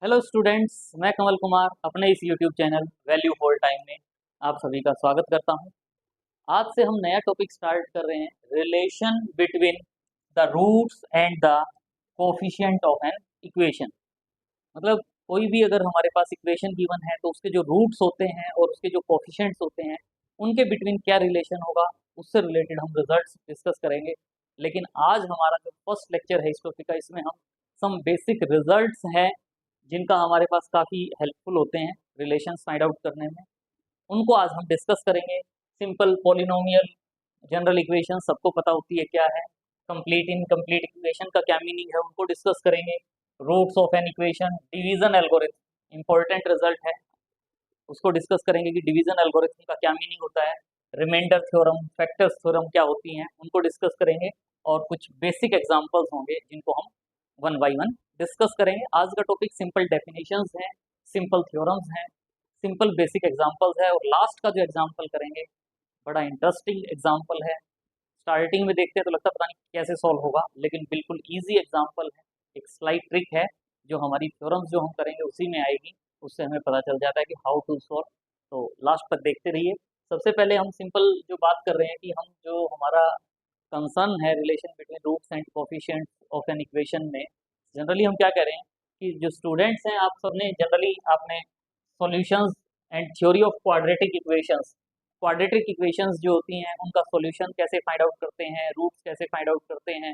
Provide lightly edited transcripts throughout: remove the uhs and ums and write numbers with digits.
Hello students, मैं कमल कुमार अपने इस YouTube channel value for time में आप सभी का स्वागत करता हूं। आज से हम नया टॉपिक स्टार्ट कर रहे हैं, relation between the roots and the coefficient of an equation. मतलब कोई भी अगर हमारे पास इक्वेशन गिवन है तो उसके जो रूट्स होते हैं और उसके जो कोफिशिएंट्स होते हैं उनके बिटवीन क्या रिलेशन होगा, उससे रिलेटेड हम रिजल्ट्स डिस्कस करेंगे। लेकिन आज हमारा जो फर्स्ट लेक्चर है इस टॉपिक का, इसमें हम सम बेसिक रिजल्ट्स हैं जिनका हमारे पास काफ़ी हेल्पफुल होते हैं रिलेशंस फाइंड आउट करने में, उनको आज हम डिस्कस करेंगे। सिंपल पॉलिनोमियल, जनरल इक्वेशन सबको पता होती है क्या है, कंप्लीट इनकम्प्लीट इक्वेशन का क्या मीनिंग है उनको डिस्कस करेंगे। Roots of an equation, division algorithm important result है, उसको डिस्कस करेंगे कि डिवीजन एल्गोरिथम का क्या मीनिंग होता है। रिमाइंडर थ्योरम, फैक्टर्स थ्योरम क्या होती हैं उनको डिस्कस करेंगे, और कुछ बेसिक एग्जांपल्स होंगे जिनको हम वन बाय वन डिस्कस करेंगे। आज का टॉपिक सिंपल डेफिनेशंस हैं, सिंपल थ्योरम्स हैं, सिंपल बेसिक एग्जांपल्स है, और लास्ट का जो एग्जांपल करेंगे बड़ा इंटरेस्टिंग एग्जांपल है। स्टार्टिंग में देखते हैं तो लगता है पता नहीं कैसे सॉल्व होगा, लेकिन बिल्कुल ईजी एग्जांपल है। एक स्लाइड ट्रिक है जो हमारी थ्योरम्स जो हम करेंगे उसी में आएगी, उससे हमें पता चल जाता है कि हाउ टू सॉल्व। तो लास्ट तक देखते रहिए। सबसे पहले हम सिंपल जो बात कर रहे हैं कि हम जो हमारा कंसर्न है relation between roots and coefficients of an equation में, जनरली हम क्या कह रहे हैं कि जो स्टूडेंट्स हैं आप सबने जनरली आपने solutions and theory of quadratic equations जो होती हैं उनका सॉल्यूशन कैसे फाइंड आउट करते हैं, रूट्स कैसे फाइंड आउट करते हैं,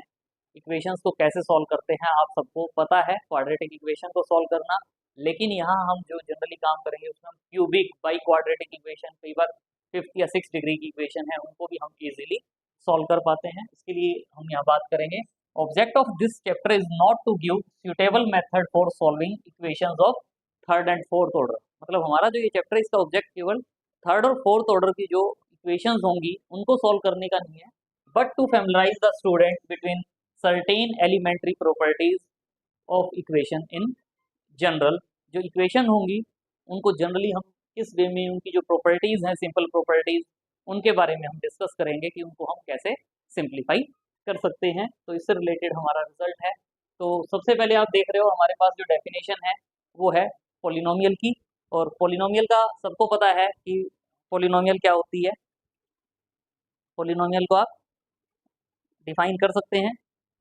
इक्वेशंस को कैसे सॉल्व करते हैं, आप सबको पता है क्वाड्रेटिक इक्वेशन को सॉल्व करना। लेकिन यहाँ हम जो जनरली काम करेंगे उसमें हम क्यूबिक बाई क्वाड्रेटिक इक्वेशन, कई बार 5 या 6 डिग्री की इक्वेशन है, उनको भी हम इजीली सॉल्व कर पाते हैं। इसके लिए हम यहाँ बात करेंगे, object of this chapter is not to give suitable method for solving equations of third and fourth order. मतलब हमारा जो ये चैप्टर है इसका ऑब्जेक्ट केवल थर्ड और फोर्थ ऑर्डर की जो इक्वेशंस होंगी उनको सॉल्व करने का नहीं है, but to familiarise the student between certain elementary properties of equation in general. जो इक्वेशन होंगी उनको जनरली हम किस वे में, उनकी जो प्रॉपर्टीज हैं सिंपल प्रॉपर्टीज, उनके बारे में हम डिस्कस करेंगे कि उनको हम कैसे सिंप्लीफाई कर सकते हैं। तो इससे रिलेटेड हमारा रिजल्ट है। तो सबसे पहले आप देख रहे हो हमारे पास जो डेफिनेशन है वो है पोलिनोमियल की, और पोलिनोमियल का सबको पता है कि पोलिनोमियल क्या होती है। पोलिनोमियल को आप डिफाइन कर सकते हैं।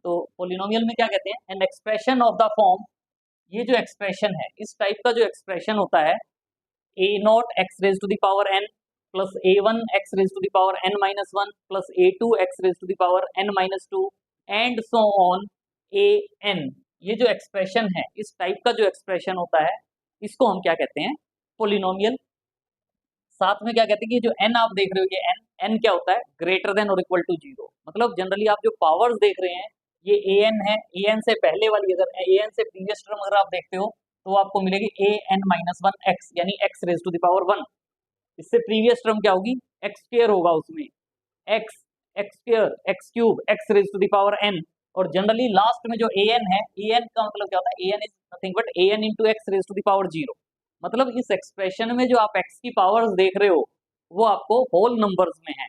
तो पोलिनोमियल में क्या कहते हैं, an expression of the form, ये जो एक्सप्रेशन है इस टाइप का जो एक्सप्रेशन होता है, a nought x raise to the power n plus a one x raise to the power n minus one plus a two x raise to the power n minus two and so on a n. ये जो expression है इस type का जो expression होता है इसको हम क्या कहते हैं, पोलिनोमियल। साथ में क्या कहते हैं कि जो एन आप देख रहे हो, ये एन एन क्या होता है, ग्रेटर देन और इक्वल टू जीरो। मतलब जनरली आप जो पावर्स देख रहे हैं ये ए एन है, ए एन से पहले वाली, अगर ए एन से प्रीवियस टर्म अगर आप देखते हो तो आपको मिलेगी a n minus one x, यानी x raise to the power one. इससे प्रीवियस टर्म क्या होगी, एक्स स्क्वायर होगा, उसमें x, x square, x cube, x raise to the power n. और जनरली लास्ट में जो ए एन है, ए एन का मतलब क्या होता है, a n is nothing but a n into x raise to the power zero. मतलब इस एक्सप्रेशन में जो आप एक्स की पावर्स देख रहे हो वो आपको होल नंबर्स में है,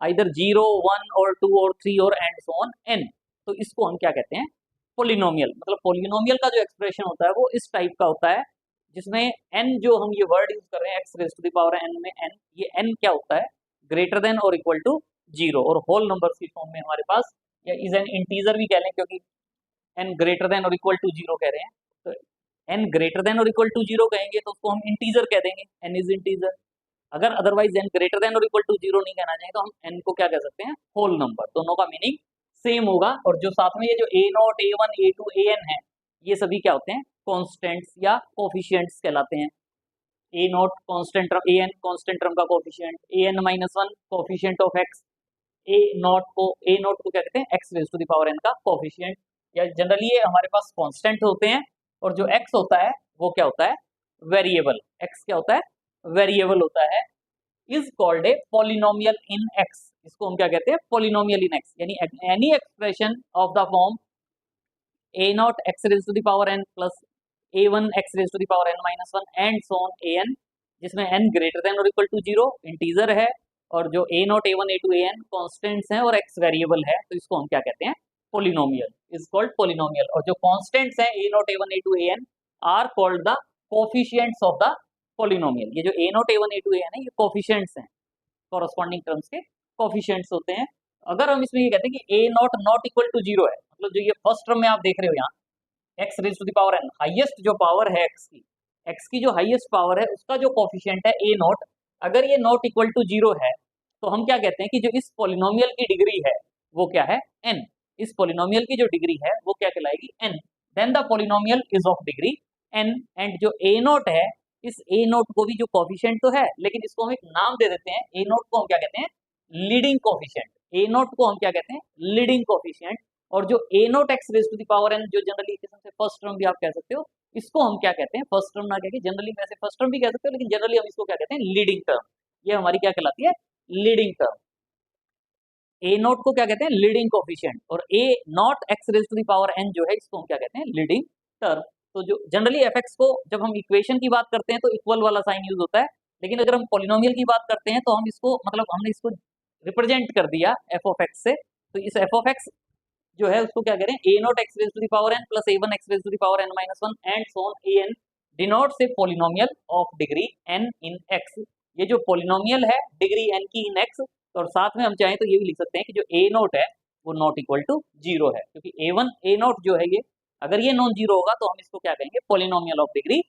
आइदर जीरो, वन और टू और थ्री और एंड सो ऑन एन। तो इसको हम क्या कहते हैं, पोलिनोमियल। मतलब पोलिनोमियल का जो एक्सप्रेशन होता है वो इस टाइप का होता है, जिसमें एन जो हम ये वर्ड यूज कर रहे हैं x raise to the power n में एन, ये एन क्या होता है, ग्रेटर देन और इक्वल टू जीरो, और होल नंबर्स की फॉर्म में हमारे पास, या इज एन इंटीजर भी कह लें क्योंकि एन ग्रेटर देन और इक्वल टू जीरो कह रहे हैं। तो एन ग्रेटर देन और इक्वल टू जीरो कहेंगे तो उसको हम इंटीजर कह देंगे, एन इज इंटीजर। अगर अदरवाइज एन ग्रेटर देन और इक्वल टू जीरो नहीं कहना चाहिए तो हम एन को क्या कह सकते हैं, होल नंबर। दोनों का मीनिंग सेम होगा। और जो साथ में ये जो a nought, a one, a two, a n है, ये सभी क्या होते हैं, कॉन्स्टेंट्स या कोफिशियंट्स कहलाते हैं। A nought constant term, a n constant term का coefficient, a n minus one coefficient of x, a nought को क्या कहते हैं, x raise to the power n का कोफिशियंट। या जनरली ये हमारे पास कांस्टेंट होते हैं, और जो एक्स होता है वो क्या होता है, वेरिएबल। एक्स क्या होता है, वेरिएबल होता है। Is called a polynomial in x, इसको हम क्या कहते हैं, पॉलिनोमियल इन एक्स। यानी any expression of the form a nought x raise to the power n plus a one x raise to the power n minus one and so on a n, जिसमें n greater than और equal to zero, integer है, और जो a nought, a one, a two, a n constants हैं और x variable है, तो इसको हम क्या कहते हैं, पोलिनोमियल। Is called polynomial. और जो कॉन्स्टेंट्स हैं a nought, a one, a two, a n are called the coefficients of the polynomial. ये जो a nought a one a two a है ना, ये कोफिशिएंट्स हैं, कॉरस्पॉन्डिंग टर्म्स के कोफिशिएंट्स होते हैं। अगर हम इसमें ये कहते हैं कि a nought not equal to zero है, मतलब जो ये फर्स्ट टर्म में आप देख रहे हो यहाँ x raise to the power n, highest जो पावर है एक्स की जो हाईएस्ट पावर है उसका जो कोफिशिएंट है ए नॉट, अगर ये नॉट इक्वल टू जीरो है तो हम क्या कहते हैं कि जो इस पॉलिनोमियल की डिग्री है वो क्या है, एन। इस पॉलिनोमियल की जो डिग्री है वो क्या कहलाएगी, n. Then the polynomial is of degree n, and जो ए नॉट है, इस ए नॉट को भी जो कोफिशिएंट तो है लेकिन इसको हम एक नाम दे देते हैं, ए नॉट को हम क्या कहते हैं, लीडिंग कोफिशिएंट। ए नॉट को हम क्या कहते हैं, लीडिंग कोफिशिएंट। और जो a nought x raise to the power n, जो जनरली किस्म से फर्स्ट टर्म भी आप कह सकते हो, इसको हम क्या कहते हैं, फर्स्ट टर्म ना कह के जनरली वैसे फर्स्ट टर्म भी कह सकते हो, लेकिन जनरली हम इसको क्या कहते हैं, लीडिंग टर्म। ये हमारी क्या कहलाती है, लीडिंग टर्म। ए नॉट को क्या कहते हैं, लीडिंग कोफिशिएंट, और a nought x raise to the power n जो है इसको हम क्या कहते हैं, लीडिंग टर्म। तो जो जनरली एफ एक्स को जब हम इक्वेशन की बात करते हैं तो इक्वल वाला साइन यूज होता है, लेकिन अगर हम पॉलिनोमियल की बात करते हैं तो हम इसको मतलब हमने इसको रिप्रेजेंट कर दिया एफ ऑफ एक्स से। तो इस एफ ऑफ एक्स जो है उसको क्या करें, a nought x raise to the power n plus a one x raise to the power n minus one and so on a n denotes a polynomial of degree n in x. ये जो polynomial है degree N की इन x, और साथ में हम चाहें तो ये भी लिख सकते हैं कि जो ए नोट है वो नॉट इक्वल टू जीरो है, क्योंकि ए वन ए नोट जो है ये अगर ये नॉन जीरो होगा तो हम इसको क्या कहेंगे, पॉलिनोमियल ऑफ डिग्री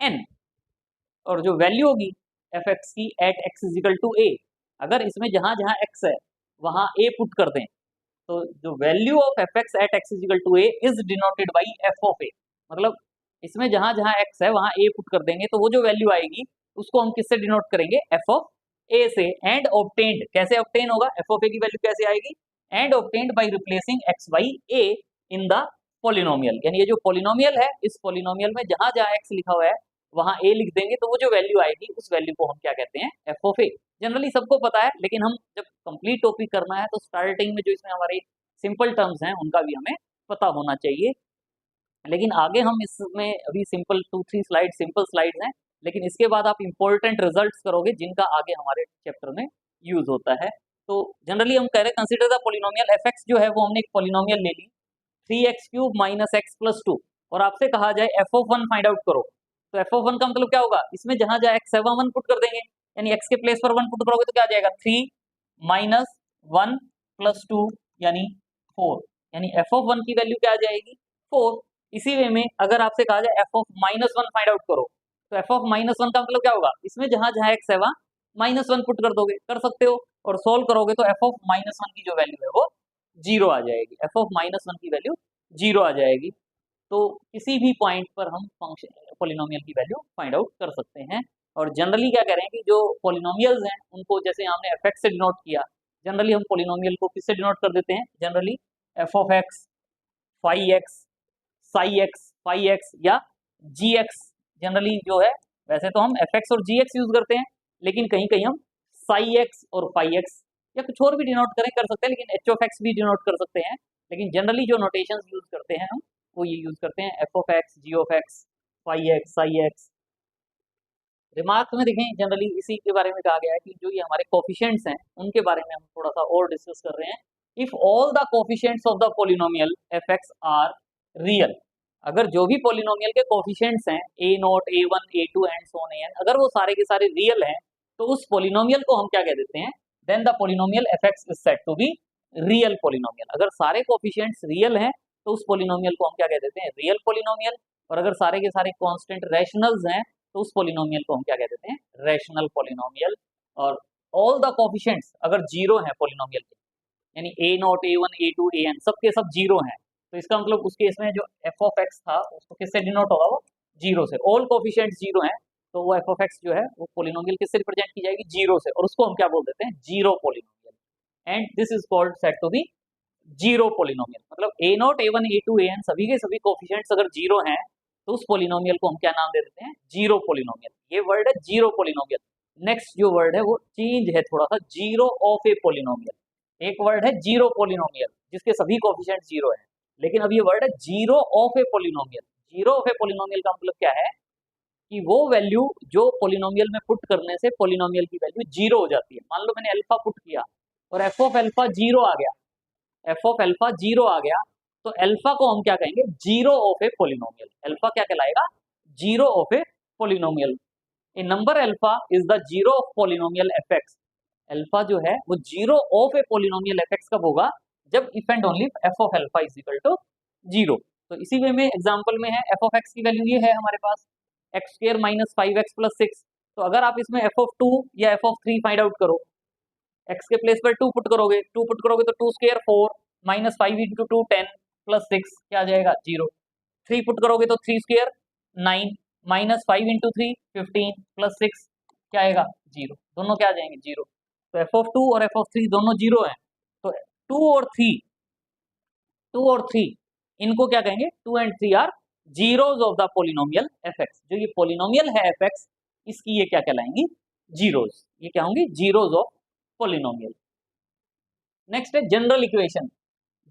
एन। और जो वैल्यू होगी एफ एक्स की एट एक्स इजिकल टू ए, अगर इसमें जहां जहां एक्स है वहां ए पुट कर दें तो जो value of F x at x equal to a is denoted by f of a, मतलब इसमें जहां जहां एक्स है वहां ए पुट कर देंगे तो वो जो वैल्यू आएगी उसको हम किससे डिनोट करेंगे, एफ ऑफ ए से। एंड ऑब्टेन्ड, कैसे ऑब्टेन होगा, एफ ऑफ ए की वैल्यू कैसे आएगी, and obtained by replacing x by A in the polynomial. यानी ये जो पॉलिनोमियल है इस पॉलिनोमियल में जहां जहां एक्स लिखा हुआ है वहां ए लिख देंगे तो वो जो वैल्यू आएगी उस वैल्यू को हम क्या कहते हैं, एफ ऑफ ए। जनरली सबको पता है, लेकिन हम जब कंप्लीट टॉपिक करना है तो स्टार्टिंग में जो इसमें हमारे सिंपल टर्म्स हैं उनका भी हमें पता होना चाहिए। लेकिन आगे हम इसमें अभी सिंपल 2-3 स्लाइड सिंपल स्लाइड्स हैं, लेकिन इसके बाद आप इंपॉर्टेंट रिजल्ट्स करोगे जिनका आगे हमारे चैप्टर में यूज होता है। तो जनरली हम कह रहे हैं consider the polynomial f x, जो है वो हमने एक पॉलिनोमियल ले ली 3x³ माइनस एक्स प्लस 2, और आपसे कहा जाए F of one find out करो, तो एफ ऑफ वन का मतलब क्या होगा, इसमें जहां जहां एक्स है वहां वन पुट कर देंगे, यानी एक्स के प्लेस पर वन पुट करोगे तो क्या आ जाएगा 3 माइनस 1 प्लस 2 यानी 4, यानी एफ ऑफ वन की वैल्यू क्या आ जाएगी 4। इसी वे में अगर आपसे कहा जाए F of minus one find out करो, तो एफ ऑफ माइनस वन का मतलब क्या होगा, इसमें जहां जहां एक्स है वहां माइनस वन पुट कर दोगे, कर सकते हो, और सोल्व करोगे तो एफ ऑफ माइनस वन की जो वैल्यू है वो जीरो आ जाएगी, एफ ऑफ माइनस वन की वैल्यू जीरो आ जाएगी। तो किसी भी पॉइंट पर हम फंक्शन पॉलिनोमियल की वैल्यू फाइंड आउट कर सकते हैं। और जनरली क्या करें कि जो पॉलिनोमियल्स हैं उनको जैसे हमने एफ एक्स से डिनोट किया, जनरली हम पॉलिनोमियल को किससे डिनोट कर देते हैं, generally f of x, phi x, psi x, phi x या जी एक्स। जनरली जो है वैसे तो हम एफ एक्स और जी एक्स यूज करते हैं, लेकिन कहीं कहीं हम साई एक्स और फाई एक्स या कुछ और भी डिनोट करें कर सकते हैं, लेकिन एच ऑफ एक्स भी डिनोट कर सकते हैं। लेकिन जनरली जो नोटेशन यूज करते हैं हम वो ये यूज करते हैं F of x, g of x, phi x, psi x. Remark में देखें जनरली इसी के बारे में कहा गया है कि जो ये हमारे कोफिशिएंट्स हैं उनके बारे में हम थोड़ा सा और डिस्कस कर रहे हैं। If all the coefficients of the polynomial f x are real, अगर जो भी पॉलिनोमियल के कोफिशिएंट्स हैं a nought, a one, a two and so on n, अगर वो सारे के सारे रियल हैं तो उस पॉलिनोमियल को हम क्या कह देते हैं, then the polynomial f x is said to be real polynomial. अगर सारे कोफिशिएंट्स रियल हैं तो उस पॉलिनोमियल को हम क्या कह देते हैं, रियल पॉलिनोमियल। और अगर सारे के सारे कांस्टेंट रैशनल्स हैं तो उस पॉलिनोमियल को हम क्या कह देते हैं, रैशनल पॉलिनोमियल। और ऑल द कोफिशिएंट्स अगर जीरो हैं पॉलिनोमियल के, यानी a nought, a one, a two, a n सब के सब जीरो हैं, तो इसका मतलब उस केस में जो एफ ऑफ एक्स था उसको किससे डिनोट होगा, वो जीरो से। ऑल कोफिशिएंट्स जीरो हैं तो वो एफ ऑफ एक्स जो है वो पॉलिनोमियल किससे रिप्रेजेंट की जाएगी, जीरो से, और उसको हम क्या बोल देते हैं, zero polynomial. And this is called said to be zero polynomial. मतलब a nought, a one, a two, a n सभी के सभी कोफिशिएंट्स अगर जीरो हैं तो उस पॉलिनोमियल को हम क्या नाम दे देते हैं, जीरो पॉलिनोमियल। ये वर्ड है जीरो पॉलिनोमियल। नेक्स्ट जो वर्ड है वो चेंज है थोड़ा सा, जीरो ऑफ ए पॉलिनोमियल। एक वर्ड है जीरो पॉलिनोमियल जिसके सभी कोफिशिएंट्स जीरो हैं, लेकिन अब ये वर्ड है zero of a polynomial. Zero of a polynomial का मतलब क्या है कि वो वैल्यू जो पॉलिनोमियल में पुट करने से पॉलिनोमियल की वैल्यू जीरो हो जाती है। मान लो मैंने अल्फा पुट किया और एफ ऑफ अल्फा जीरो आ गया, एफ ऑफ अल्फा जीरो आ गया, तो अल्फा को हम क्या कहेंगे, zero of a polynomial. Alpha क्या कहलाएगा, zero of a polynomial. A number alpha is the zero of polynomial f x. Alpha जो है वो zero of a polynomial f x कब होगा, जब if and only f of alpha is equal to zero. तो इसी way में example में है एफ ऑफ एक्स की वैल्यू ये है हमारे पास एक्स स्क्र माइनस 5x+6। तो अगर आप इसमें एफ ऑफ 2 या एफ ऑफ 3 फाइंड आउट करो, एक्स के प्लेस पर 2 पुट करोगे, 2 पुट करोगे तो 2 स्क्र 4 माइनस 5 इंटू 2 10 प्लस 6 क्या आ जाएगा 0। 3 पुट करोगे तो 3 स्क्र 9 माइनस 5 इंटू 3 15 प्लस 6 क्या आएगा 0। दोनों क्या आ जाएंगे 0। तो एफ ऑफ 2 और एफ ऑफ 3 दोनों 0 हैं। तो 2 और 3 इनको क्या कहेंगे, 2 and 3 are zeros of the polynomial f x. जो ये पोलिनोमियल है एफ एक्स, इसकी ये क्या कहलाएंगी जीरोज, ये क्या होंगी जीरोज ऑफ पोलिनोमियल। नेक्स्ट है जनरल इक्वेशन।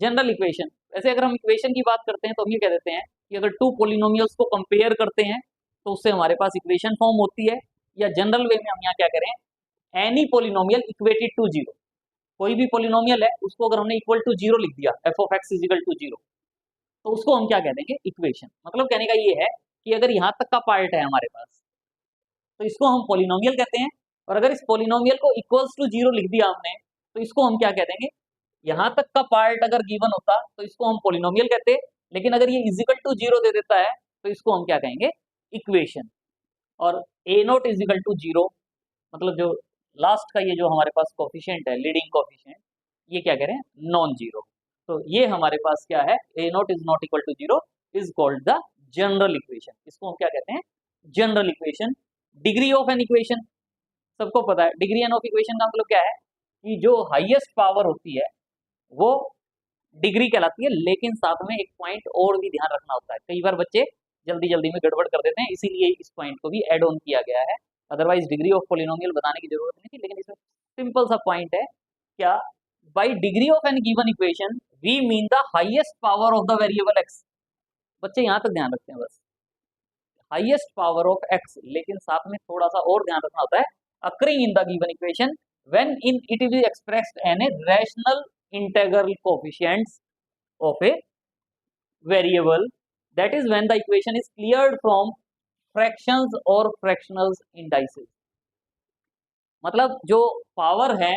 जनरल इक्वेशन, वैसे अगर हम इक्वेशन की बात करते हैं तो हम ये कह देते हैं कि अगर टू पोलिनोमियल्स को कंपेयर करते हैं तो उससे हमारे पास इक्वेशन फॉर्म होती है, या जनरल वे में हम यहाँ क्या करें, any polynomial equated to zero. कोई भी पोलिनोमियल है उसको अगर हमने इक्वल टू जीरो लिख दिया, F of x is equal to zero, तो उसको हम क्या कह देंगे इक्वेशन। मतलब कहने का ये है कि अगर यहाँ तक का पार्ट है हमारे पास तो इसको हम पोलिनोमियल कहते हैं, और अगर इस पोलिनोमियल को इक्वल्स टू जीरो लिख दिया हमने तो इसको हम क्या कह देंगे, यहाँ तक का पार्ट अगर गिवन होता तो इसको हम पोलिनोमियल कहते हैं, लेकिन अगर ये इज इक्वल टू जीरो दे देता है तो इसको हम क्या कहेंगे इक्वेशन। और a nought is equal to zero, मतलब जो लास्ट का ये जो हमारे पास कोफिशिएंट है, लीडिंग कोफिशिएंट, ये क्या कह रहे हैं नॉन जीरो। तो ये हमारे पास क्या है, a nought is not equal to zero is called the general equation. इसको हम क्या कहते हैं general equation. Degree of an equation, सबको पता है डिग्री एन ऑफ इक्वेशन का मतलब क्या है कि जो हाईएस्ट पावर होती है वो डिग्री कहलाती है, लेकिन साथ में एक पॉइंट और भी ध्यान रखना होता है। कई बार बच्चे जल्दी जल्दी में गड़बड़ कर देते हैं, इसीलिए इस पॉइंट को भी ऐड ऑन किया गया है। अदरवाइज डिग्री ऑफ पोलिनोमियल बताने की जरूरत नहीं थी, लेकिन इसमें सिंपल सा पॉइंट है क्या, by degree of an given equation we mean the highest power of the variable X. बच्चे यहाँ तक ध्यान रखते हैं बस, हाईएस्ट पावर ऑफ एक्स, लेकिन साथ में थोड़ा सा और ध्यान रखना होता है, occurring in the given equation when in it is expressed an a rational integral coefficients of a variable, that is when the equation is cleared from fractions और fractionals indices। मतलब जो पावर है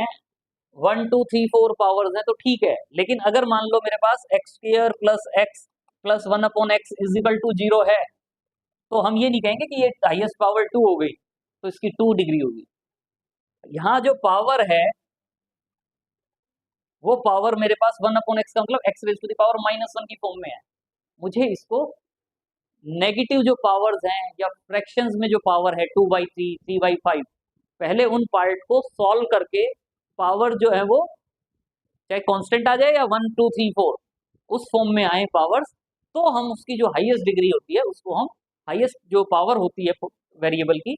1 2 3 4 पावर्स हैं तो ठीक है, लेकिन अगर मान लो मेरे पास x square plus x plus 1 upon x is equal to zero है, तो हम ये नहीं कहेंगे कि ये हाईएस्ट पावर 2 हो गई तो इसकी 2 डिग्री होगी। यहाँ जो पावर है वो पावर मेरे पास 1 अपॉन एक्स का मतलब X raise to the power -1 की फॉर्म में है। मुझे इसको नेगेटिव जो पावर्स हैं या फ्रैक्शंस में जो पावर है 2/3 3/5, पहले उन पार्ट को सॉल्व करके पावर जो है वो चाहे कांस्टेंट आ जाए या 1 2 3 4 उस फॉर्म में आए पावर्स, तो हम उसकी जो हाईएस्ट डिग्री होती है उसको हम हाईएस्ट जो पावर होती है वेरिएबल की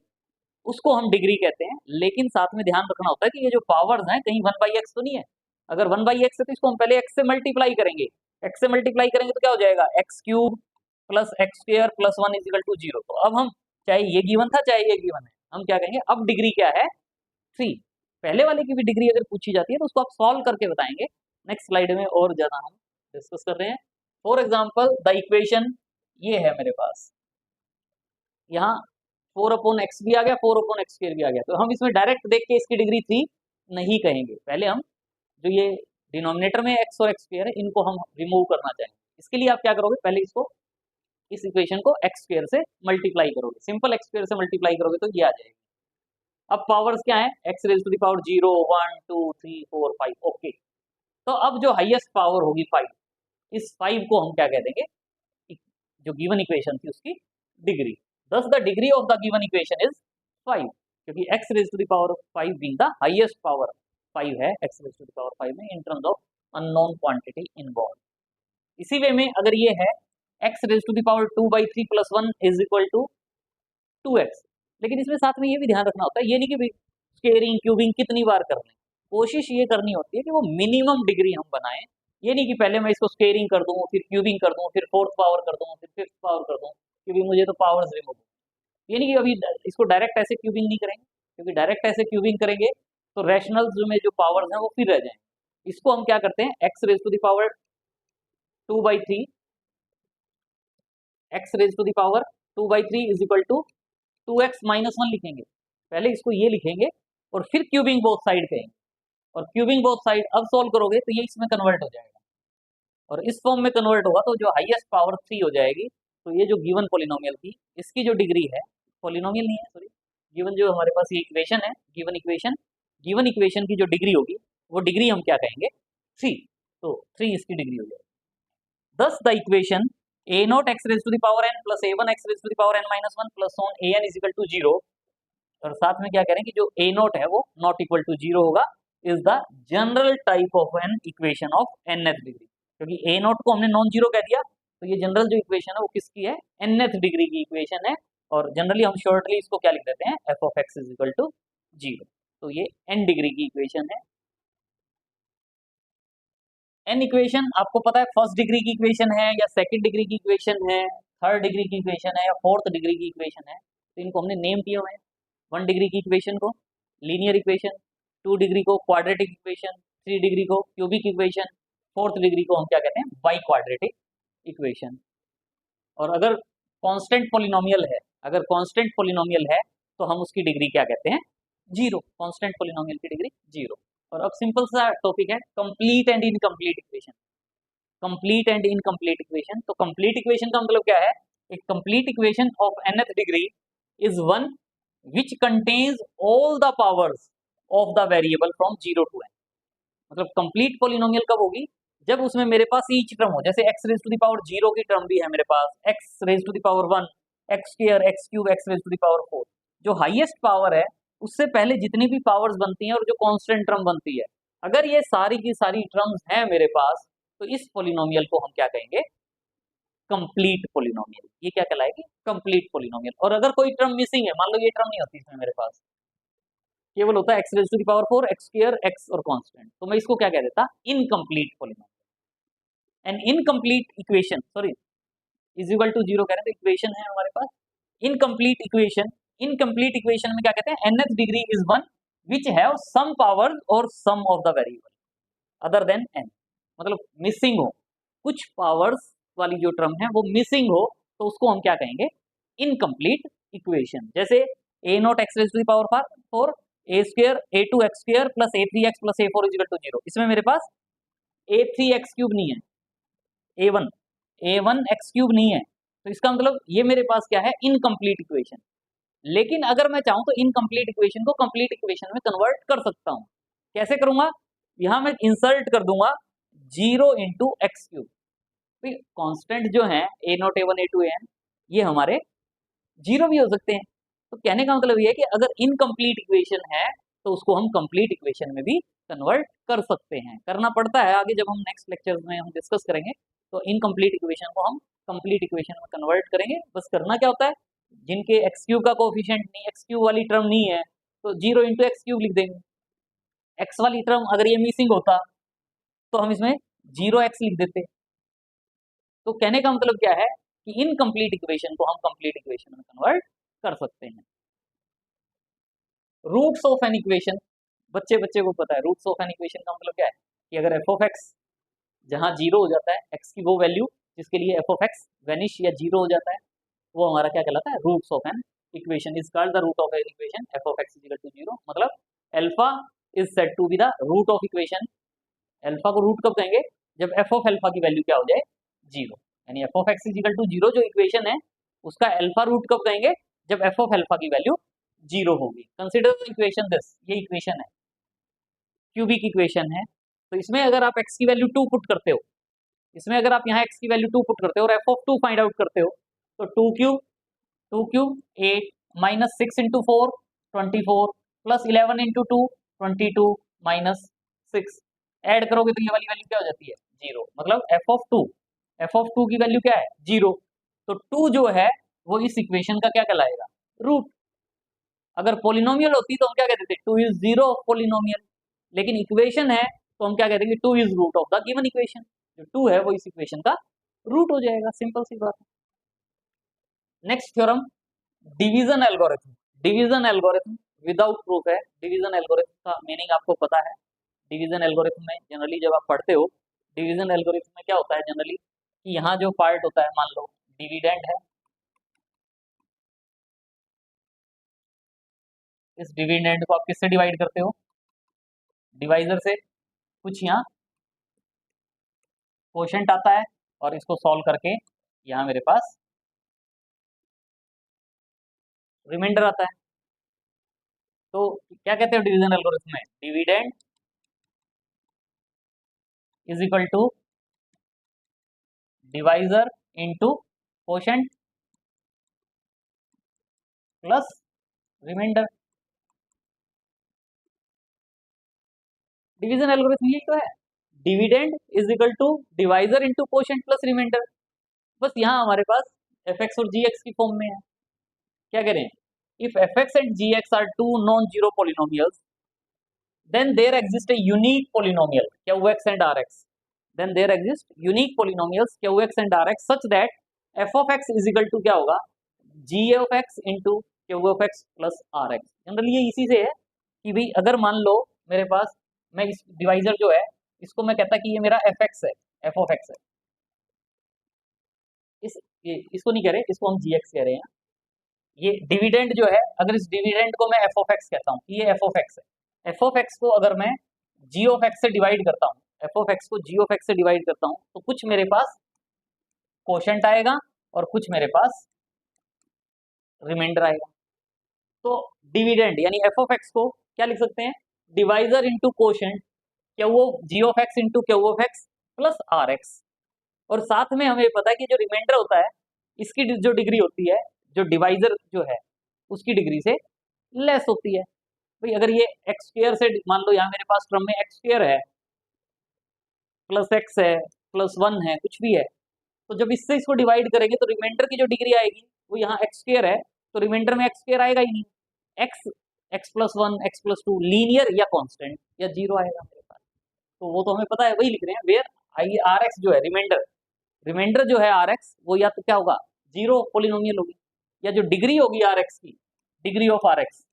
उसको हम डिग्री कहते हैं। लेकिन साथ में ध्यान रखना होता है कि ये जो पावर्स हैं कहीं 1/x तो नहीं है। अगर 1/x है तो इसको हम पहले x से मल्टीप्लाई करेंगे, x से मल्टीप्लाई करेंगे तो क्या हो जाएगा X cube plus X square plus 1 is equal to zero. तो अब हम चाहे ये गिवन था चाहे ये गिवन है, हम क्या कहेंगे अब डिग्री क्या है 3। पहले वाले की भी डिग्री अगर पूछी जाती है तो उसको आप सॉल्व करके बताएंगे। नेक्स्ट स्लाइड में और ज्यादा हम डिस्कस कर रहे हैं। फॉर एग्जाम्पल द इक्वेशन ये है मेरे पास, यहाँ 4 अपॉन एक्स भी आ गया 4 अपॉन एक्स स्क्वायर भी आ गया, तो हम इसमें डायरेक्ट देख के इसकी डिग्री 3 नहीं कहेंगे। पहले हम जो ये डिनोमिनेटर में एक्स और एक्स स्क्वायर है इनको हम रिमूव करना चाहेंगे। इसके लिए आप क्या करोगे, पहले इसको इस इक्वेशन को एक्स स्क्वायर से मल्टीप्लाई करोगे, सिंपल एक्स स्क्वायर से मल्टीप्लाई करोगे तो ये आ जाएगी। अब पावर्स क्या है X raise to the power 0 1 2 3 4 5 okay. तो अब जो हाईएस्ट पावर होगी 5, इस 5 को हम क्या कह देंगे, जो गिवन इक्वेशन थी उसकी degree. Thus the degree of the given equation is 5, क्योंकि x raised to the power of 5 being the highest power 5 है x raised to the power 5 में in terms of unknown quantity involved। इसी way में अगर ये है x raised to the power 2/3 plus 1 is equal to 2x, लेकिन इसमें साथ में ये भी ध्यान रखना होता है, ये नहीं कि स्केयरिंग क्यूबिंग कितनी बार कर लें, कोशिश ये करनी होती है कि वो मिनिमम डिग्री हम बनाएं। ये नहीं कि पहले मैं इसको स्केयरिंग कर दूं फिर क्यूबिंग कर दूं फिर 4th पावर कर दूं फिर 5th पावर कर दूं, क्योंकि मुझे तो पावर्स रिमूव। ये नहीं कि अभी इसको डायरेक्ट ऐसे क्यूबिंग नहीं करेंगे, क्योंकि डायरेक्ट ऐसे क्यूबिंग करेंगे तो रैशनल्स में जो पावर्स हैं वो फिर रह जाएंगे। इसको हम क्या करते हैं x raise to the power 2/3 X raise to the power 2/3 is equal to 2x minus 1 लिखेंगे, पहले इसको ये लिखेंगे और फिर क्यूबिंग बोथ साइड कहेंगे, और क्यूबिंग बोथ साइड अब सोल्व करोगे तो ये इसमें कन्वर्ट हो जाएगा, और इस फॉर्म में कन्वर्ट होगा तो जो हाईएस्ट पावर 3 हो जाएगी। तो ये जो गिवन पॉलिनोमियल थी इसकी जो डिग्री है, पॉलिनोमियल नहीं है सॉरी, गिवन जो हमारे पास ये इक्वेशन है, गिवन इक्वेशन की जो डिग्री होगी वो डिग्री हम क्या कहेंगे, 3। तो 3 इसकी डिग्री हो जाएगी। Thus the equation a naught x raised to the power n plus a1 x raised to the power n minus 1 plus on an is equal to 0, और साथ में क्या करें कि जो a naught है वो नॉट इक्वल टू 0 होगा, is the general type of an equation of nth degree, क्योंकि a naught को हमने नॉन जीरो कह दिया, तो ये जनरल जो इक्वेशन है वो किसकी है, nth डिग्री की इक्वेशन है, और जनरली हम शॉर्टली इसको क्या लिख देते हैं, f of x is equal to 0। तो ये n डिग्री की इक्वेशन है। एन इक्वेशन आपको पता है फर्स्ट डिग्री की इक्वेशन है या सेकंड डिग्री की इक्वेशन है, थर्ड डिग्री की इक्वेशन है या फोर्थ डिग्री की इक्वेशन है, तो इनको हमने नेम किए हुए हैं। 1 डिग्री की इक्वेशन को लीनियर इक्वेशन, 2 डिग्री को क्वाड्रेटिक इक्वेशन, 3 डिग्री को क्यूबिक इक्वेशन, 4th डिग्री को हम क्या कहते हैं, बाई क्वाड्रेटिक इक्वेशन। और अगर कांस्टेंट पॉलिनोमियल है, तो हम उसकी डिग्री क्या कहते हैं, 0। कांस्टेंट पॉलिनोमियल की डिग्री 0। और अब सिंपल सा टॉपिक है complete and incomplete equation. Complete and incomplete equation, तो कंप्लीट इक्वेशन का मतलब क्या है, एक complete equation of nth degree is one which contains all the powers of the variable from 0 to n। मतलब कंप्लीट पॉलिनोमियल कब होगी, जब उसमें मेरे पास ईच टर्म हो, जैसे x raise to the power 0 की टर्म भी है मेरे पास, x raise to the power 1, x square, x cube, x raise to the power 4, जो हाईएस्ट पावर है उससे पहले जितनी भी पावर्स बनती हैं और जो कांस्टेंट टर्म बनती है, अगर ये सारी की सारी टर्म्स हैं मेरे पास, तो इस पॉलिनोमियल को हम क्या कहेंगे, कंप्लीट पॉलिनोमियल। ये क्या कहलाएगी, कंप्लीट पॉलिनोमियल। और अगर कोई टर्म मिसिंग है, मान लो ये टर्म नहीं होती इसमें मेरे पास, केवल होता है x raise to the power 4, x square, x और कांस्टेंट, तो मैं इसको क्या कह देता, incomplete polynomial. An incomplete equation sorry is equal to 0 कह रहे हैं, तो इक्वेशन है हमारे पास इनकम्प्लीट इक्वेशन। इनकम्प्लीट इक्वेशन में क्या कहते हैं, nth degree is one which have some power और some of the variable other than n, मतलब मिसिंग हो, कुछ पावर्स वाली जो टर्म है वो मिसिंग हो, तो उसको हम क्या कहेंगे, इनकम्प्लीट इक्वेशन। जैसे a naught x raise to the power 4, a square a2 x square plus a3x plus a4 is equal to 0, इसमें मेरे पास a3x क्यूब नहीं है, a1 x क्यूब नहीं है, तो इसका मतलब ये मेरे पास क्या है, इनकम्प्लीट इक्वेशन। लेकिन अगर मैं चाहूं तो इनकम्प्लीट इक्वेशन को कंप्लीट इक्वेशन में कन्वर्ट कर सकता हूं। कैसे करूंगा, यहां मैं इंसर्ट कर दूंगा 0 इंटू एक्स क्यूब। कांस्टेंट जो है a not a1 a2 an, ये हमारे 0 भी हो सकते हैं। तो कहने का मतलब ये है कि अगर इनकम्प्लीट इक्वेशन है तो उसको हम कंप्लीट इक्वेशन में भी कन्वर्ट कर सकते हैं। करना पड़ता है, आगे जब हम नेक्स्ट लेक्चर में हम डिस्कस करेंगे तो इनकम्प्लीट इक्वेशन को हम कंप्लीट इक्वेशन में कन्वर्ट करेंगे। बस करना क्या होता है, जिनके एक्स क्यूब का कोफिशिएंट नहीं, एक्स क्यूब वाली टर्म नहीं है, तो 0 इंटू एक्स क्यूब लिख देंगे। एक्स वाली टर्म अगर ये मिसिंग होता तो हम इसमें 0x लिख देते। तो कहने का मतलब क्या है कि इनकम्प्लीट इक्वेशन को हम कंप्लीट इक्वेशन में कन्वर्ट कर सकते हैं। रूट्स ऑफ एन इक्वेशन, बच्चे को पता है रूट्स ऑफ एन इक्वेशन का मतलब क्या है, कि अगर एफ ऑफ एक्स जहां 0 हो जाता है, एक्स की वो वैल्यू जिसके लिए एफ ऑफ एक्स वेनिश या 0 हो जाता है, वो हमारा क्या कहलाता है, roots of an equation is called the root of an equation F of x is equal to 0। मतलब alpha is said to be the root of equation. Alpha को रूट कब कहेंगे, जब एफ ऑफ अल्फा की value क्या हो जाए, 0। यानी F of x is equal to 0 जो इक्वेशन है उसका अल्फा रूट कब कहेंगे, जब एफ ऑफ अल्फा की वैल्यू 0 होगी। कंसिडर इक्वेशन दिस, ये इक्वेशन है, क्यूबिक इक्वेशन है। तो इसमें अगर आप x की वैल्यू 2 पुट करते हो, इसमें अगर आप यहाँ x की वैल्यू 2 पुट करते हो और f ऑफ 2 फाइंड आउट करते हो, तो 2 cube 8 minus 6 into 4 24 plus 11 into 2 22 minus 6, add करोगे तो ये वाली वैल्यू क्या हो जाती है, 0। मतलब एफ ऑफ टू की वैल्यू क्या है, 0। तो 2 जो है वो इस इक्वेशन का क्या कहलाएगा, रूट। अगर पोलिनोमियल होती तो हम क्या कहते थे, 2 इज 0 ऑफ पोलिनोमियल, लेकिन इक्वेशन है तो हम क्या कहते हैं, 2 is root of the given equation. जो 2 है वो इस इक्वेशन का रूट हो जाएगा, सिंपल सी बात है। Next theorem, division algorithm. Division algorithm without proof है। डिवीजन एल्गोरिथम का मीनिंग आपको पता है। डिवीजन एल्गोरिथम में जनरली जब आप पढ़ते हो, डिवीजन एल्गोरिथम में क्या होता है जनरली, कि यहाँ जो पार्ट होता है, मान लो डिविडेंड है, इस डिविडेंड को आप किससे डिवाइड करते हो? डिवाइजर से। कुछ यहाँ कोशेंट आता है और इसको सॉल्व करके यहाँ मेरे पास रिमाइंडर आता है। तो क्या कहते हैं डिवीजन एल्गोरिथम में? Dividend is equal to divisor into quotient plus remainder. Division algorithm यही तो है, dividend is equal to divisor into quotient plus remainder. बस यहाँ हमारे पास एफ एक्स और जी एक्स की फॉर्म में है। क्या करें? If F X and G X are two non zero polynomials then there exists a unique polynomial qx and rx, then there exist unique polynomials qx and rx such that f of x is equal to क्या होगा? g of x into q of x plus rx। Generally ये इसी से है कि भाई अगर मान लो मेरे पास, मैं इस डिवाइजर जो है इसको मैं कहता कि ये मेरा एफ एक्स है, एफ ऑफ एक्स है। इसको नहीं कह रहे, इसको हम जी एक्स कह रहे हैं। ये डिविडेंड जो है, अगर इस डिविडेंड को मैं एफ ऑफ एक्स कहता हूँ, ये एफ ऑफ एक्स है। एफ ऑफ एक्स को अगर मैं जी ऑफ एक्स से डिवाइड करता हूँ, एफ ऑफ एक्स को जी ऑफ एक्स से डिवाइड करता हूँ, तो कुछ मेरे पास कोशेंट आएगा और कुछ मेरे पास रिमाइंडर आएगा। तो डिविडेंड यानी एफ ऑफ एक्स को क्या लिख सकते हैं? डिवाइजर इंटू कोशेंट, क्या वो g of x into Q of x plus r x. और साथ में हमें पता है कि जो रिमाइंडर होता है इसकी जो डिग्री होती है, जो डिवाइजर जो है उसकी डिग्री से लेस होती है। भाई अगर ये एक्स स्क्वायर से, मान लो यहाँ मेरे पास क्रम में एक्स स्क्वायर है प्लस एक्स है प्लस वन है, कुछ भी है, तो जब इससे इसको डिवाइड करेंगे तो रिमाइंडर की जो डिग्री आएगी वो यहाँ एक्स स्क्वायर है, तो रिमाइंडर में एक्स स्क्वायर आएगा ही नहीं। X, x plus one, x plus two, linear या कॉन्स्टेंट या जीरो आएगा मेरे पास। तो वो तो हमें पता है, वही लिख रहे हैं वेयर आई आर एक्स जो है रिमाइंडर, रिमाइंडर जो है आर एक्स वो या तो क्या होगा? जीरो पोलिनोमियल होगी, या जो डिग्री होगी आर एक्स की, degree of R X,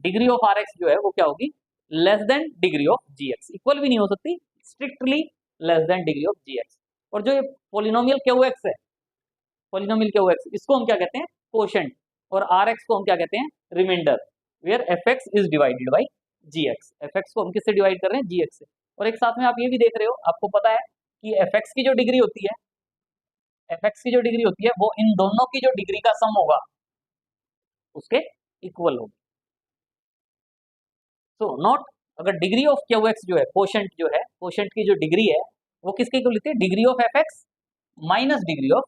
degree of R X जो है वो क्या होगी? Less than degree of ji X. Equal भी नहीं हो सकती, strictly less than degree of ji X. और जो ये पोलिनोमियल क्यू एक्स है, पोलिनोमियल क्यू एक्स, इसको हम क्या कहते हैं? कोशेंट। और आर एक्स को हम क्या कहते हैं? Remainder. Where F x is divided by G X, F X को हम किससे डिवाइड कर रहे हैं? जी एक्स से। और एक साथ में आप ये भी देख रहे हो, आपको पता है कि एफ एक्स की जो डिग्री होती है, एफ एक्स की जो डिग्री होती है वो इन दोनों की जो डिग्री का सम होगा उसके इक्वल होगी। तो नॉट, अगर डिग्री ऑफ क्यू एक्स जो है, कोशेंट जो है, कोशेंट की जो डिग्री है वो किसके इक्वल होती है? Degree of F x minus degree of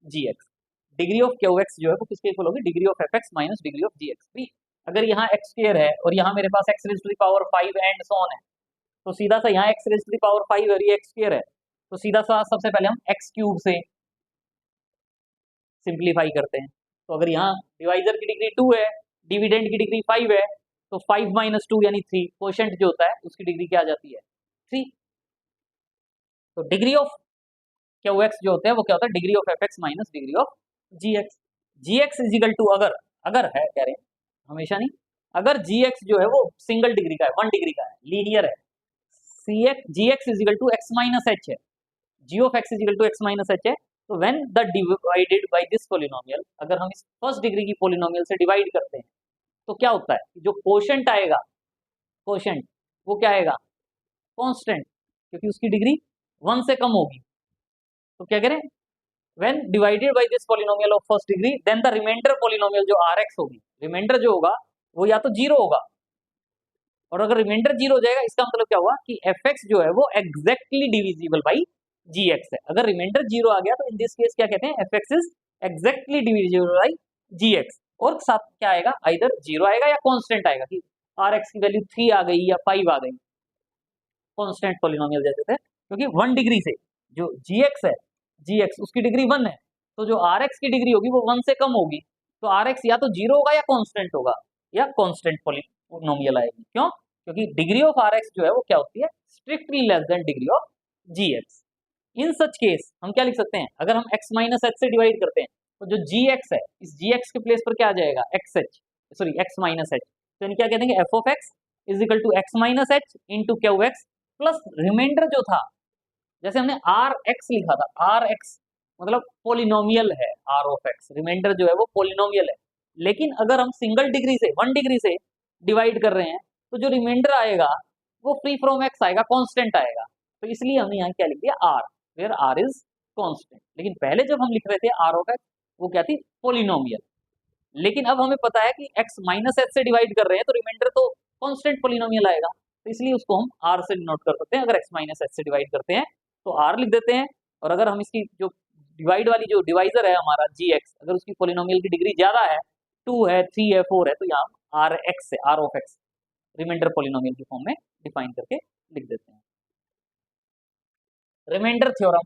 ji x. Degree of q x जो है वो किसके इक्वल होगी? Degree of F x minus degree of ji x. अगर यहाँ एक्स स्क्वायर है और यहाँ मेरे पास x raise to the power 5 and so on है, तो सीधा सा यहाँ x raise to the power 5 और ये एक्स स्क्वायर है, तो सीधा सा सबसे पहले हम एक्स क्यूब से सिंप्लीफाई करते हैं। तो अगर यहाँ डिवाइजर की डिग्री 2 है, डिविडेंड की डिग्री 5 है, तो 5 माइनस 2 यानी 3, कोशेंट जो होता है उसकी डिग्री क्या आ जाती है? 3। तो डिग्री ऑफ क्यू एक्स जो होता है वो क्या होता है? Degree of F x minus degree of ji X. Ji x is equal to, अगर, अगर है कह रहे हैं, हमेशा नहीं, अगर जी एक्स जो है वो सिंगल डिग्री का है, 1 डिग्री का है, लीनियर है, see x ji x is equal to x minus h है, g of x is equal to x minus h है, तो when the divided by this polynomial, अगर हम इस फर्स्ट डिग्री की पॉलिनोमियल से डिवाइड करते हैं तो क्या होता है? जो कोशेंट आएगा, कोशेंट वो क्या आएगा? कांस्टेंट, क्योंकि उसकी डिग्री 1 से कम होगी। तो क्या करें? When divided by this polynomial of first degree, then the remainder polynomial जो आर एक्स होगी, रिमाइंडर जो होगा वो या तो जीरो होगा, और अगर रिमाइंडर जीरो हो जाएगा इसका मतलब क्या हुआ? कि एफ एक्स जो है वो exactly divisible by G X है। अगर रिमाइंडर जीरो आ गया तो इन दिस केस क्या कहते हैं? F x is exactly divisible by G X. और साथ क्या आएगा? आइदर जीरो आएगा या कांस्टेंट आएगा, कि आर एक्स की वैल्यू 3 आ गई या 5 आ गई, कांस्टेंट पॉलिनोमियल जैसे थे, क्योंकि 1 डिग्री से जो जी एक्स है, जी एक्स उसकी डिग्री 1 है, तो जो आर एक्स की डिग्री होगी वो 1 से कम होगी, तो आर एक्स या तो जीरो होगा या कांस्टेंट होगा, या कांस्टेंट पॉलिनोमियल आएगी। क्यों? क्योंकि डिग्री ऑफ आर एक्स जो है वो क्या होती है? Strictly less than degree of ji X. In such case हम क्या लिख सकते हैं? अगर हम x माइनस एच से डिवाइड करते हैं तो जो जी एक्स है, इस जी एक्स के प्लेस पर क्या आ जाएगा? X H, sorry X minus H. तो इन्हें क्या कह देंगे? F of x is equal to x minus H into Q X plus remainder जो था, जैसे हमने आर एक्स लिखा था, आर एक्स मतलब पोलिनोमियल है, आर ऑफ एक्स, रिमाइंडर जो है वो पोलिनोमियल है, लेकिन अगर हम सिंगल डिग्री से 1 डिग्री से डिवाइड कर रहे हैं तो जो रिमाइंडर आएगा वो फ्री फ्रॉम एक्स आएगा, कांस्टेंट आएगा। तो इसलिए हमने यहाँ क्या लिख दिया, R, where R is constant. लेकिन पहले जब हम लिख रहे थे आर ऑफ एक्स, वो क्या थी, पोलिनोमियल। लेकिन अब हमें पता है कि x माइनस एच से डिवाइड कर रहे हैं तो रिमाइंडर तो कांस्टेंट पोलिनोमियल आएगा, तो इसलिए उसको हम r से डिनोट कर सकते हैं। अगर x माइनस एच से डिवाइड करते हैं तो r लिख देते हैं, और अगर हम इसकी जो डिवाइड वाली जो डिवाइजर है हमारा gx, अगर उसकी पोलिनोमियल की डिग्री ज्यादा है, 2 है, 3 है, 4 है, तो यहाँ r x से r of x remainder polynomial की फॉर्म में डिफाइन करके लिख देते हैं। रिमाइंडर थ्योरम,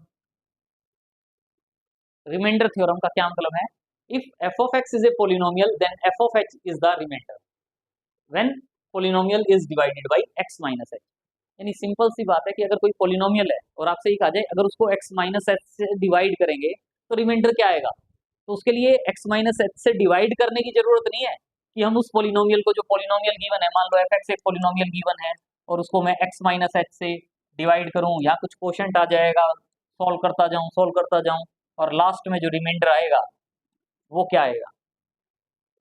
रिमाइंडर थ्योरम का क्या मतलब है, if f of x is a polynomial then f of h is the remainder when polynomial is divided by x minus h। यानी सिंपल सी बात है कि अगर कोई पोलिनोमियल है और आपसे ये कहा जाए अगर उसको x माइनस एच से डिवाइड करेंगे तो रिमाइंडर क्या आएगा, तो उसके लिए x माइनस एच से डिवाइड करने की जरूरत नहीं है कि हम उस पोलिनोमियल को, जो पोलिनोमियल गिवन है, मान लो f x एक पोलिनोमियल गिवन है और उसको मैं x माइनस एच से डिवाइड करूं, या कुछ क्वोशंट आ जाएगा, सॉल्व करता जाऊं और लास्ट में जो रिमाइंडर आएगा वो क्या आएगा।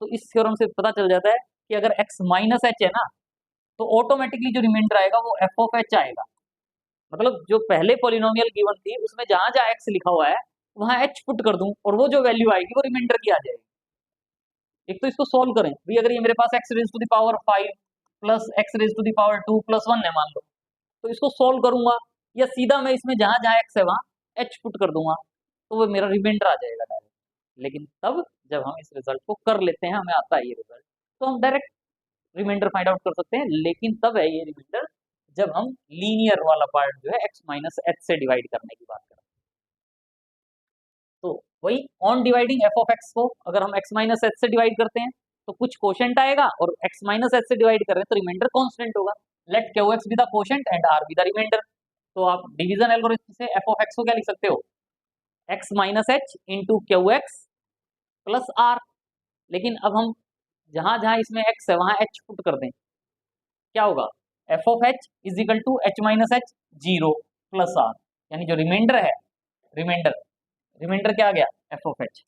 तो इस थ्योरम से पता चल जाता है कि अगर x माइनस एच है ना तो ऑटोमेटिकली जो रिमाइंडर आएगा वो f ऑफ h आएगा। मतलब जो पहले पोलिनोमियल गिवन थी उसमें जहां जहां x लिखा हुआ है वहां h पुट कर दूं और वो जो वैल्यू आएगी वो रिमाइंडर की आ जाएगी। एक तो इसको सोल्व करें भी, अगर ये मेरे पास x raise to the power 5 plus x raise to the power 2 plus 1 है मान लो, तो इसको सोल्व करूंगा या सीधा मैं इसमें जहां जहां x है वहां h पुट कर दूंगा तो वो मेरा रिमाइंडर आ जाएगा डायरेक्ट। लेकिन तब जब हम इस रिजल्ट को कर लेते हैं, हमें आता है ये रिजल्ट, तो हम डायरेक्ट रिमाइंडर फाइंड आउट कर सकते हैं। लेकिन तब है ये रिमाइंडर जब हम लीनियर वाला पार्ट जो है x माइनस एच से डिवाइड करने की बात करें। तो वही on dividing f of x को अगर हम x माइनस एच से डिवाइड करते हैं तो कुछ कोशेंट आएगा, और x माइनस एच से डिवाइड कर रहे हैं तो रिमाइंडर कांस्टेंट होगा। Let Q X be the quotient and r be the remainder. तो आप डिवीजन एल्गोरिथम से f ऑफ x को क्या लिख सकते हो, x minus H into Q X plus r। लेकिन अब हम जहां जहां इसमें x है वहां h पुट कर दें, क्या होगा, f of h is equal to h minus H 0 plus r, यानी जो रिमाइंडर है, रिमाइंडर रिमाइंडर क्या आ गया, f ऑफ h।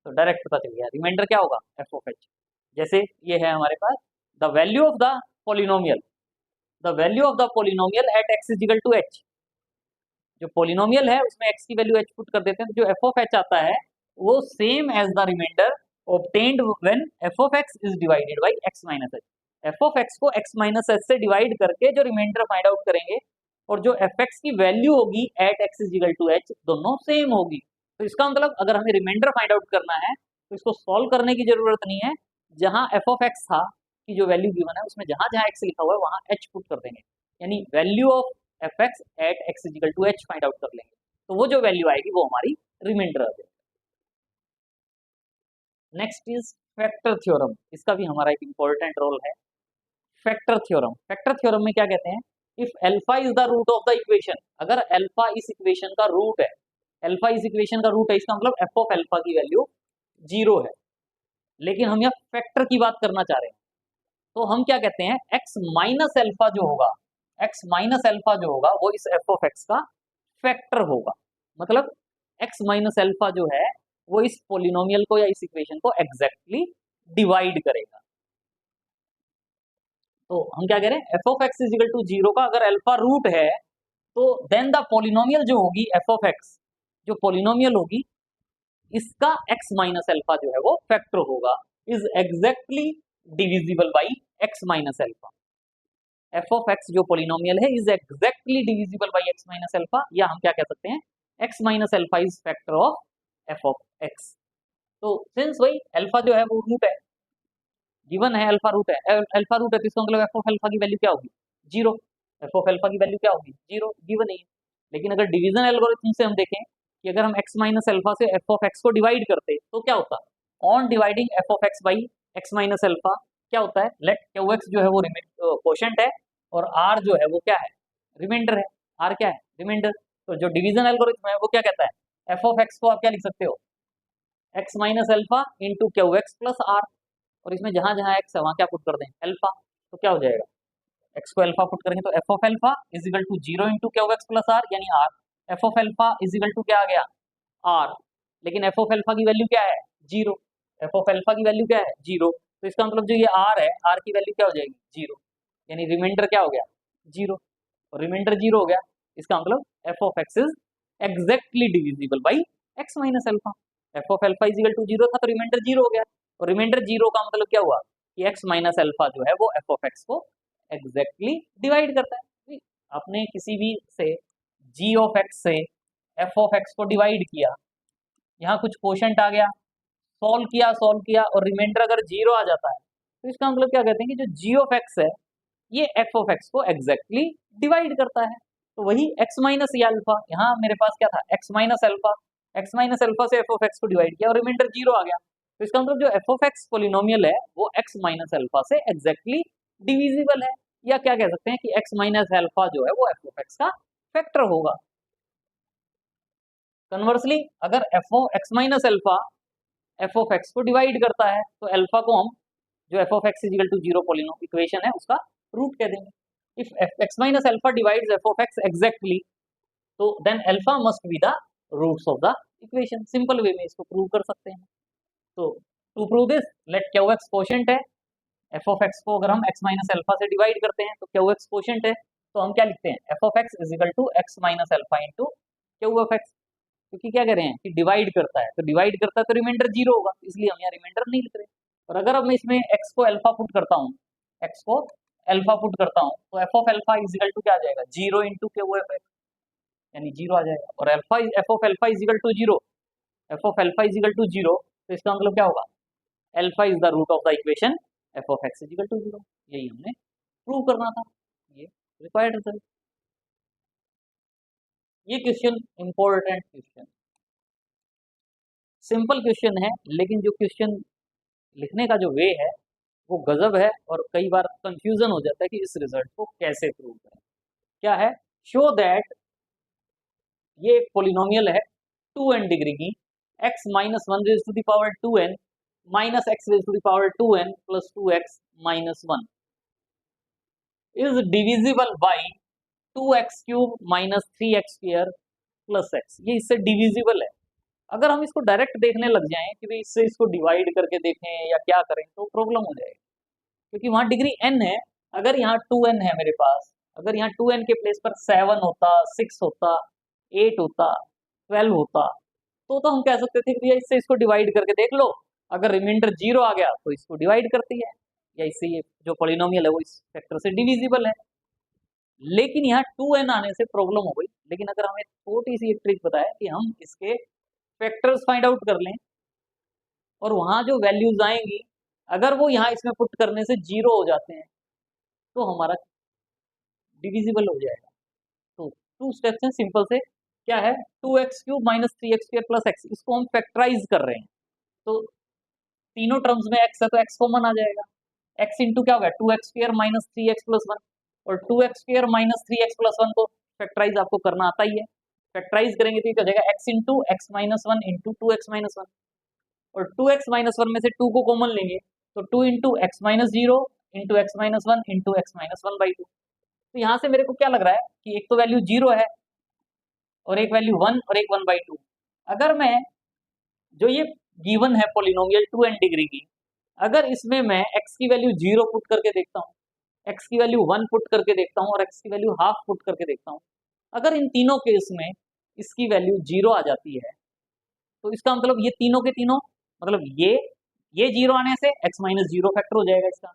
तो डायरेक्ट पता चल गया रिमाइंडर क्या होगा, f ऑफ h। जैसे ये है हमारे पास the value of the polynomial, the value of the polynomial at x is equal to h। जो पोलिनोमियल है उसमें x की वैल्यू h पुट कर देते हैं, तो जो f ऑफ h आता है वो same as the remainder obtained when f of x is divided by x minus h। f of x को x minus h से डिवाइड करके जो रिमाइंडर फाइंड आउट करेंगे और जो f x की वैल्यू होगी at x is equal to h दोनों सेम होगी। तो इसका मतलब अगर हमें रिमाइंडर फाइंड आउट करना है तो इसको सॉल्व करने की जरूरत नहीं है, जहां f of x था की जो वैल्यू गिवन है उसमें जहां जहां x लिखा हुआ है वहां h पुट कर देंगे, यानी value of f x at x is equal to h find out कर लेंगे, तो वो जो वैल्यू आएगी वो हमारी रिमाइंडर आ जाएगी। नेक्स्ट इज फैक्टर थ्योरम, इसका भी हमारा एक इंपॉर्टेंट रोल है। फैक्टर थ्योरम, फैक्टर थ्योरम में क्या कहते हैं, if alpha is the root of the equation, अगर अल्फा इस इक्वेशन का रूट है, अल्फा इस इक्वेशन का रूट है, इसका मतलब एफ ऑफ अल्फा की वैल्यू 0 है। लेकिन हम यहाँ फैक्टर की बात करना चाह रहे हैं, तो हम क्या कहते हैं, x माइनस अल्फा जो होगा, x माइनस अल्फा जो होगा वो इस एफ ऑफ एक्स का फैक्टर होगा। मतलब x माइनस अल्फा जो है वो इस पोलिनोमियल को या इस इक्वेशन को एग्जैक्टली डिवाइड करेगा। तो हम क्या कह रहे हैं, F of x is equal to 0 का अगर अल्फा रूट है तो देन द पोलिनोमियल जो होगी एफ ऑफ एक्स, जो पोलिनोमियल होगी इसका x माइनस अल्फा जो है वो फैक्टर होगा, is exactly divisible by x minus alpha. F of x जो पोलिनोमियल है is exactly divisible by x minus alpha, या हम क्या कह सकते हैं, x minus alpha is factor of F of x. तो सिंस वही अल्फा जो है वो रूट है, गिवन है अल्फा रूट है, अल्फा रूट है तो इसका मतलब एफ ऑफ अल्फा की वैल्यू क्या होगी, 0। एफ ऑफ अल्फा की वैल्यू क्या होगी, 0, गिवन है। लेकिन अगर डिवीजन एल्गोरिथम से हम देखें कि अगर हम x माइनस अल्फा से एफ ऑफ एक्स को डिवाइड करते तो क्या होता, on dividing F of x by X minus alpha क्या होता है, लेट क्यू एक्स जो है वो कोशेंट है और r जो है वो क्या है, रिमाइंडर है। r क्या है, रिमाइंडर। तो जो डिवीजन एल्गोरिथम है वो क्या कहता है, एफ ऑफ एक्स को आप क्या लिख सकते हो, x minus alpha into Q X plus r, और इसमें जहां जहां x है वहां क्या पुट कर दें, अल्फा। तो क्या हो जाएगा, x को अल्फा पुट करेंगे तो F of alpha is equal to 0 into Q X plus r यानी r। F of alpha is equal to क्या आ गया, r, लेकिन एफ ऑफ अल्फा की वैल्यू क्या है, 0। एफ ऑफ एल्फा की वैल्यू क्या है 0, तो इसका मतलब जो ये आर है, आर की वैल्यू क्या हो जाएगी 0, यानी रिमाइंडर क्या हो गया 0, और रिमाइंडर 0 हो गया, इसका मतलब F of x is exactly divisible by X minus alpha. F of alpha is equal to 0 था तो रिमाइंडर 0 हो गया, और रिमाइंडर 0 का मतलब क्या हुआ कि एक्स माइनस एल्फा जो है वो एफ ऑफ एक्स को एग्जैक्टली डिवाइड करता है। आपने किसी भी से जी ऑफ एक्स से एफ ऑफ एक्स को डिवाइड किया, यहाँ कुछ क्वोशंट आ गया, सॉल्व किया और रिमाइंडर अगर 0 आ जाता है तो इसका मतलब क्या कहते हैं कि जो जी ऑफ एक्स है ये एफ ऑफ एक्स को एग्जैक्टली डिवाइड करता है। तो वही एक्स माइनस या अल्फा, यहाँ मेरे पास क्या था एक्स माइनस अल्फा से एफ ऑफ एक्स को डिवाइड किया और रिमाइंडर 0 आ गया, तो इसका मतलब जो एफ ऑफ एक्स पोलिनोमियल है वो एक्स माइनस अल्फा से एग्जैक्टली डिविजिबल है, या क्या कह सकते हैं कि एक्स माइनस अल्फा जो है वो एफ ऑफ एक्स का फैक्टर होगा। कन्वर्सली अगर f of x minus alpha F of x को डिवाइड करता है तो अल्फा को हम जो f of x is equal to 0 polynomial equation है उसका रूट कह देंगे। If x minus alpha divides f of x exactly तो then alpha must be the roots of the equation. Simple way में इसको प्रूव कर सकते हैं। तो to prove this let Q X quotient है, एफ ऑफ एक्स को अगर हम एक्स माइनस अल्फा से डिवाइड करते हैं तो क्यू एक्स कोशेंट है, तो हम क्या लिखते हैं F of x is equal to x minus alpha into Q of X, क्योंकि क्या कह रहे हैं कि डिवाइड करता है, तो डिवाइड करता है तो रिमाइंडर 0 होगा, इसलिए हम यहाँ रिमाइंडर नहीं लिख रहे। और अगर अब मैं इसमें एक्स को अल्फा पुट करता हूँ, एक्स को अल्फा पुट करता हूँ तो F of alpha is equal to क्या आ जाएगा 0 इंटू क्यू ऑफ एक्स, यानी 0 आ जाएगा, और alpha F of alpha is equal to 0, F of alpha is equal to 0, तो इसका मतलब क्या होगा alpha is the root of the equation F of x is equal to 0। यही हमने प्रूव करना था, ये रिक्वायर्ड रिजल्ट। ये question important question, simple question है, लेकिन जो क्वेश्चन लिखने का जो वे है वो गजब है, और कई बार कंफ्यूजन हो जाता है कि इस रिजल्ट को कैसे प्रूव करें। क्या है, शो दैट ये एक पोलिनोमियल है 2n डिग्री की, x minus 1 raise to the power 2n minus x raise to the power 2n plus 2x minus 1 is divisible by 2x cube minus 3x square plus x, ये इससे divisible है। अगर हम इसको direct देखने लग जाएं कि भाई इससे इसको डिवाइड करके देखें या क्या करें तो प्रॉब्लम हो जाएगी, क्योंकि वहां डिग्री n है। अगर यहाँ 2n है मेरे पास, अगर यहाँ 2n के प्लेस पर 7 होता, 6 होता, 8 होता, 12 होता, तो हम कह सकते थे कि भैया इससे इसको डिवाइड करके देख लो, अगर रिमाइंडर 0 आ गया तो इसको डिवाइड करती है, या इससे ये जो पॉलिनोमियल है वो इस फैक्टर से डिविजिबल है। लेकिन यहाँ 2n आने से प्रॉब्लम हो गई। लेकिन अगर हमें छोटी सी एक ट्रिक पता है कि हम इसके फैक्टर्स फाइंड आउट कर लें, और वहां जो वैल्यूज आएंगी अगर वो यहाँ इसमें पुट करने से 0 हो जाते हैं तो हमारा डिविजिबल हो जाएगा। तो 2 स्टेप्स हैं सिंपल से, क्या है 2x cube minus 3x square plus x, इसको हम फैक्टराइज कर रहे हैं, तो तीनों टर्म्स में x है तो x कॉमन आ जाएगा, x इंटू क्या होगा 2x square minus 3x plus 1, और 2x square minus 3x plus 1 को फैक्टराइज आपको करना आता ही है। फैक्टराइज करेंगे तो क्या हो जाएगा x into x minus 1 into 2x minus 1, और 2x माइनस 1 में से 2 को कॉमन लेंगे तो 2 into x minus 0 into x minus 1 into x minus 1 by 2। तो यहाँ से मेरे को क्या लग रहा है कि एक तो वैल्यू 0 है और एक वैल्यू 1 और एक 1 बाई 2। अगर मैं जो ये गिवन है पोलिनोमियल 2n डिग्री की, अगर इसमें मैं x की वैल्यू 0 पुट करके देखता हूँ, x की वैल्यू 1 पुट करके देखता हूँ और x की वैल्यू हाफ पुट करके देखता हूँ, अगर इन तीनों केस में इसकी वैल्यू 0 आ जाती है तो इसका मतलब ये तीनों के तीनों, मतलब ये 0 आने से x माइनस 0 फैक्टर हो जाएगा इसका,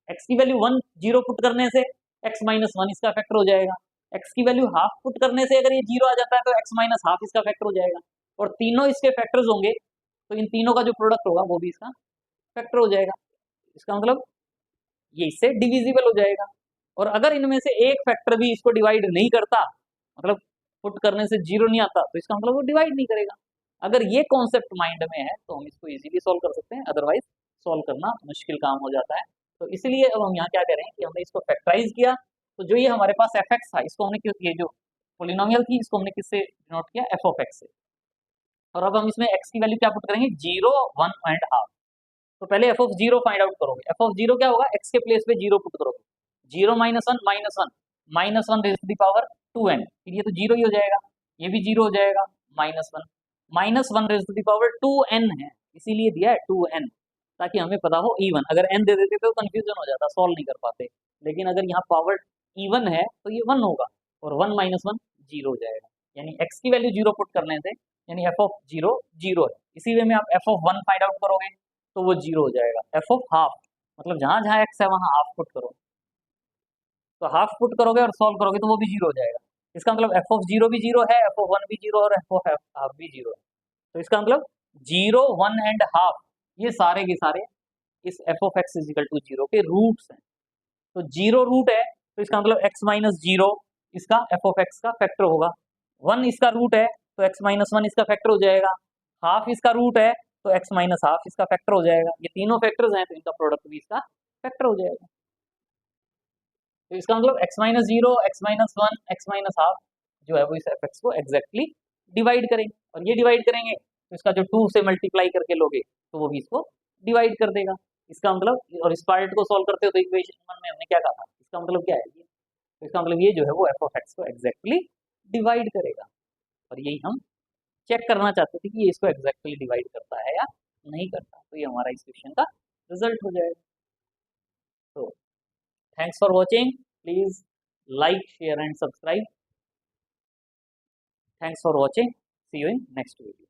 x की वैल्यू 1 0 पुट करने से x माइनस 1 इसका फैक्टर हो जाएगा, x की वैल्यू हाफ पुट करने से अगर ये 0 आ जाता है तो x माइनस हाफ इसका फैक्टर हो जाएगा, और तीनों इसके फैक्टर्स होंगे तो इन तीनों का जो प्रोडक्ट होगा वो भी इसका फैक्टर हो जाएगा। इसका मतलब ये इससे डिविजिबल हो जाएगा। और अगर इनमें से एक फैक्टर भी इसको डिवाइड नहीं करता, मतलब पुट करने से 0 नहीं आता, तो इसका मतलब वो डिवाइड नहीं करेगा। अगर ये कॉन्सेप्ट माइंड में है तो हम इसको इजीली सॉल्व कर सकते हैं, अदरवाइज सॉल्व करना मुश्किल काम हो जाता है। तो इसलिए अब हम यहाँ क्या करें कि हमने इसको फैक्टराइज किया, तो जो ये हमारे पास एफ एक्स था इसको हमने ये जो पोलिनोमियल थी इसको हमने किससे डिनोट किया एफ ऑफ एक्स से, और अब हम इसमें x की वैल्यू क्या पुट करेंगे 0 1 एंड हाफ। तो पहले एफ ऑफ 0 फाइंड आउट करोगे, एफ ऑफ 0 क्या होगा x के प्लेस पे 0 पुट करोगे, 0 minus 1 minus 1 raise to the power 2n, फिर ये तो 0 ही हो जाएगा, ये भी 0 हो जाएगा, minus 1 raise to the power 2n है, इसीलिए दिया है 2n, ताकि हमें पता हो इवन। अगर n दे देते तो कंफ्यूजन हो जाता, सॉल्व नहीं कर पाते। लेकिन अगर यहाँ पावर इवन है तो ये 1 होगा, और 1 माइनस 1 जीरो हो जाएगा। यानी x की वैल्यू जीरो पुट करने से, यानी f ऑफ जीरो जीरो है। इसी वे में आप f ऑफ 1 फाइंड आउट करोगे तो वो जीरो हो जाएगा। f ऑफ हाफ, मतलब जहां जहां x है वहां हाफ पुट करो, तो हाफ पुट करोगे और सॉल्व करोगे तो वो भी जीरो हो जाएगा। इसका मतलब f ऑफ जीरो भी जीरो है, f ऑफ 1 भी जीरो और f ऑफ हाफ भी जीरो है। तो इसका मतलब जीरो, 1 एंड हाफ, ये सारे के सारे इस f of x is equal to zero के रूट्स हैं। तो जीरो रूट है तो इसका मतलब x माइनस जीरो इसका f ऑफ x का फैक्टर होगा। 1 इसका रूट है तो x माइनस 1 इसका फैक्टर हो जाएगा। हाफ इसका रूट है तो x माइनस हाफ इसका फैक्टर हो जाएगा। ये तीनों फैक्टर्स हैं तो इनका प्रोडक्ट भी इसका फैक्टर हो जाएगा। तो इसका मतलब x minus zero, x minus one, x minus half जो है वो इस एफ एक्स को एग्जैक्टली डिवाइड करेंगे, और ये डिवाइड करेंगे तो इसका जो 2 से मल्टीप्लाई करके लोगे तो वो भी इसको डिवाइड कर देगा। इसका मतलब, और इस पार्ट को सॉल्व करते हो तो इक्वेशन 1 में हमने क्या कहा था, इसका मतलब क्या है ये, तो इसका मतलब ये जो है वो एफ ऑफ एक्स को एग्जैक्टली डिवाइड करेगा। और यही हम चेक करना चाहते थे कि ये इसको एग्जैक्टली डिवाइड करता है या नहीं करता। तो ये हमारा इस क्वेश्चन का रिजल्ट हो जाएगा। तो thanks for watching, please like, share and subscribe. Thanks for watching. See you in next video.